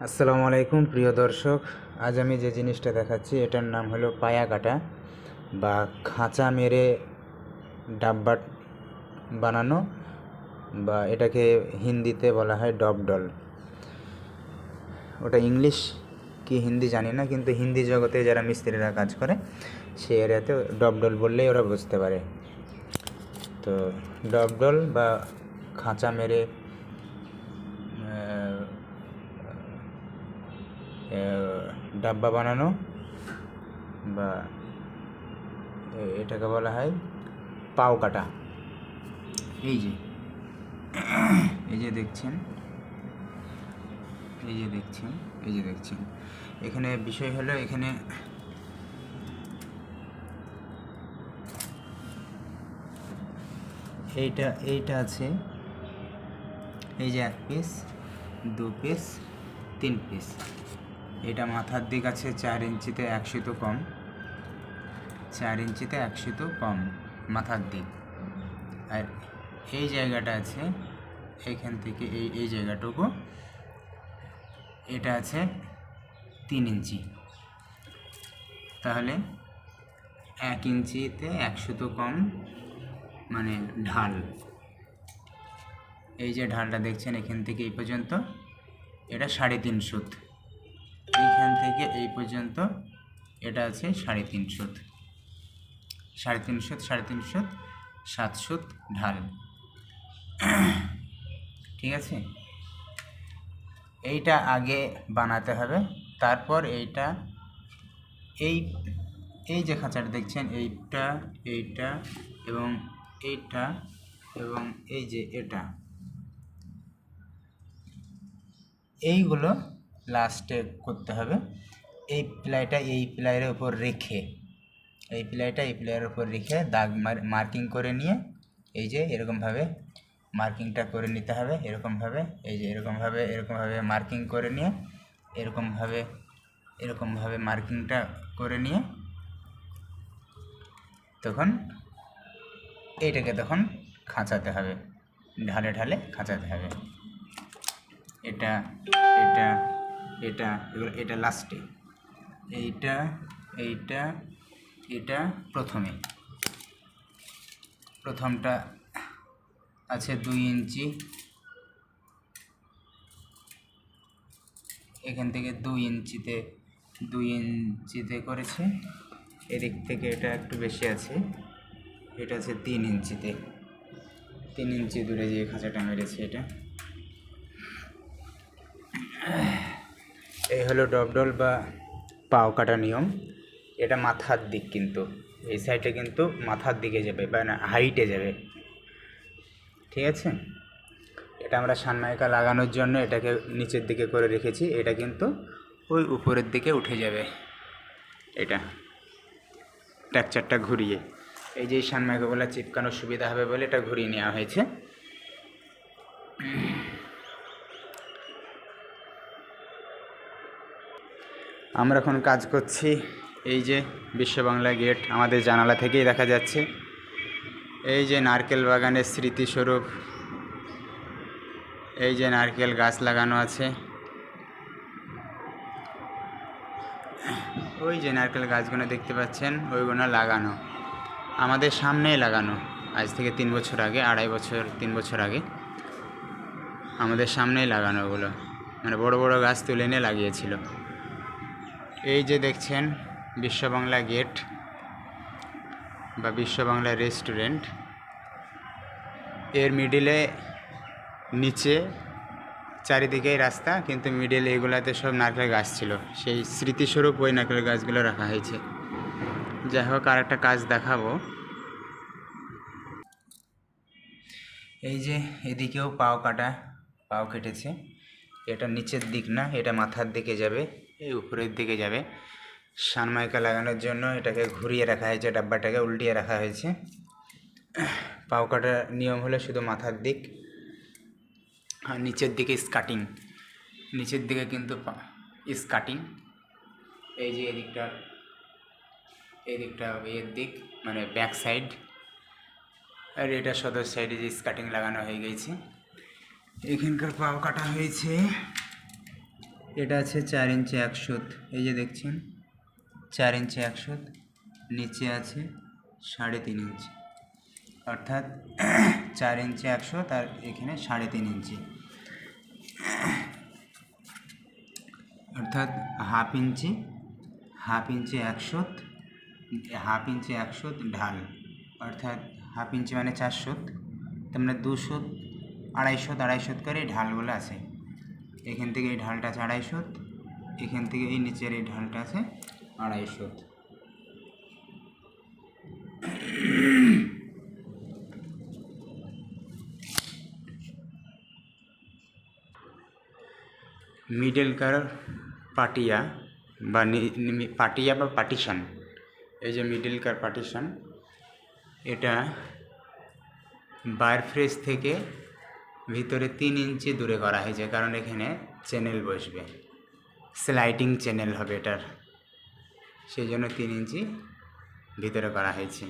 আসসালামু আলাইকুম প্রিয় দর্শক। আজ আমি যে জিনিসটা দেখাচ্ছি এটার নাম হলো পায়া কাটা বা খাঁচা মেরে ডাব্বা বানানো, বা এটাকে হিন্দিতে বলা হয় ডবডল। ওটা ইংলিশ কি হিন্দি জানি না, কিন্তু হিন্দি জগতে যারা মিস্ত্রিরা কাজ করে সেই এরিয়াতে ডবডল বললেই ওরা বুঝতে পারে। তো ডবডল বা খাঁচা মেরে ডাব্বা বানানো, বা এটাকে বলা হয় পাও কাটা। এই যে এই যে দেখছেন এই যে দেখছেন এই যে দেখছেন এখানে বিষয় হলো, এখানে এইটা আছে, এই যে 1 পিস 2 পিস 3 পিস। এটা মাথার দিক আছে 4 ইঞ্চিতে 1 সুতো কম, 4 ইঞ্চিতে 1 সুতো কম মাথার দিক। আর এই জায়গাটা আছে এইখান থেকে এই জায়গাটুকু, এটা আছে 3 ইঞ্চি। তাহলে 1 ইঞ্চিতে 1 সুতো কম মানে ঢাল। এই যে ঢালটা দেখছেন এখান থেকে এই পর্যন্ত, এটা 3.5 সুত। এইখান থেকে এই পর্যন্ত এটা আছে 3.5 সুত, 3.5 সুত 3.5 সুত 7 সুত ঢাল। ঠিক আছে, এইটা আগে বানাতে হবে। তারপর এইটা এই যে খাঁচাটা দেখছেন এইটা এবং এইটা এবং এই যে এইগুলো লাস্টে করতে হবে। এই প্লাইয়ের উপর রেখে এই প্লাইয়ের উপর রেখে দাগ মার্কিং করে নিয়ে এই যে এরকমভাবে মার্কিংটা করে নিতে হবে। এরকমভাবে এই যে এরকমভাবে মার্কিং করে নিয়ে এরকমভাবে মার্কিংটা করে নিয়ে তখন এইটাকে তখন খাঁচাতে হবে, ঢালে খাঁচাতে হবে। এটা লাস্টে, এটা প্রথমটা আছে 2 ইঞ্চি, এখান থেকে 2 ইঞ্চিতে করেছে। এদিক থেকে এটা একটু বেশি আছে, এটা আছে 3 ইঞ্চিতে, 3 ইঞ্চি দূরে যে খাঁচাটা মেরেছে এটা। এই হলো ডবডল বা পাও কাটা নিয়ম। এটা মাথার দিক, কিন্তু এই সাইডে কিন্তু মাথার দিকে যাবে বা না হাইটে যাবে। ঠিক আছে, এটা আমরা সানমাইকা লাগানোর জন্য এটাকে নিচের দিকে করে রেখেছি। এটা কিন্তু ওই উপরের দিকে উঠে যাবে। এটা টেক্সচারটা ঘুরিয়ে এই যে সানমাইকাগুলো চিপকানোর সুবিধা হবে বলে এটা ঘুরিয়ে নেওয়া হয়েছে। আমরা এখন কাজ করছি, এই যে বিশ্ব বাংলা গেট আমাদের জানালা থেকেই দেখা যাচ্ছে। এই যে নারকেল বাগানের স্মৃতিস্বরূপ এই যে নারকেল গাছ লাগানো আছে, ওই যে নারকেল গাছগুলো দেখতে পাচ্ছেন ওইগুলো লাগানো আমাদের সামনেই লাগানো। আজ থেকে 3 বছর আগে, 3 বছর আগে আমাদের সামনেই লাগানো। ওগুলো মানে বড় বড় গাছ তুলে এনে লাগিয়েছিল। এই যে দেখছেন বিশ্ব বাংলা গেট বা বিশ্ব বাংলা রেস্টুরেন্ট, এর মিডিলে নিচে চারিদিকেই রাস্তা, কিন্তু মিডিলে এগুলাতে সব নারকেল গাছ ছিল। সেই স্মৃতিস্বরূপ ওই নারকেল গাছগুলো রাখা হয়েছে। যাই হোক, আর একটা কাজ দেখাবো। এই যে এদিকেও পাও কেটেছে। এটা নিচের দিক না, এটা মাথার দিকে যাবে, এই উপরের দিকে যাবে। সানমাইকা লাগানোর জন্য এটাকে ঘুরিয়ে রাখা হয়েছে, ডাব্বাটাকে উল্টিয়ে রাখা হয়েছে। পাও কাটার নিয়ম হলো শুধু মাথার দিক, আর নিচের দিকে স্কাটিং, নিচের দিকে কিন্তু স্কাটিং। এই যে এদিকটা এর দিক মানে ব্যাক সাইড, আর এটা সদর সাইডে যে স্কাটিং লাগানো হয়ে গেছে। এখানকার পাও কাটা হয়েছে এটা আছে 4 ইঞ্চি 1 সুত, এই যে দেখছেন 4 ইঞ্চি 1 সুত, নিচে আছে 3.5 ইঞ্চি, অর্থাৎ 4 ইঞ্চি 1 সুত আর এখানে 3.5 ইঞ্চি, অর্থাৎ হাফ ইঞ্চি 1 সুত, হাফ ইঞ্চি 1 সুত ঢাল, অর্থাৎ হাফ ইঞ্চি মানে 4 সুত, তার মানে 2 সুত 2.5 সুত 2.5 সুত করে এই ঢালগুলো আছে। এখান থেকে এই ঢালটা আছে 2.5 সুত, এখান থেকে এই নিচের এই ঢালটা আছে 2.5 সুত। মিডল কার পাটিয়া বা পাটিয়া বা পার্টিশন, এই যে মিডল কার পার্টিশন, এটা বায়ার ফ্রেজ থেকে ভিতরে 3 ইঞ্চি দূরে করা হয়েছে, কারণ এখানে চ্যানেল বসবে, স্লাইডিং চ্যানেল হবে এটার, সেই জন্য 3 ইঞ্চি ভিতরে করা হয়েছে।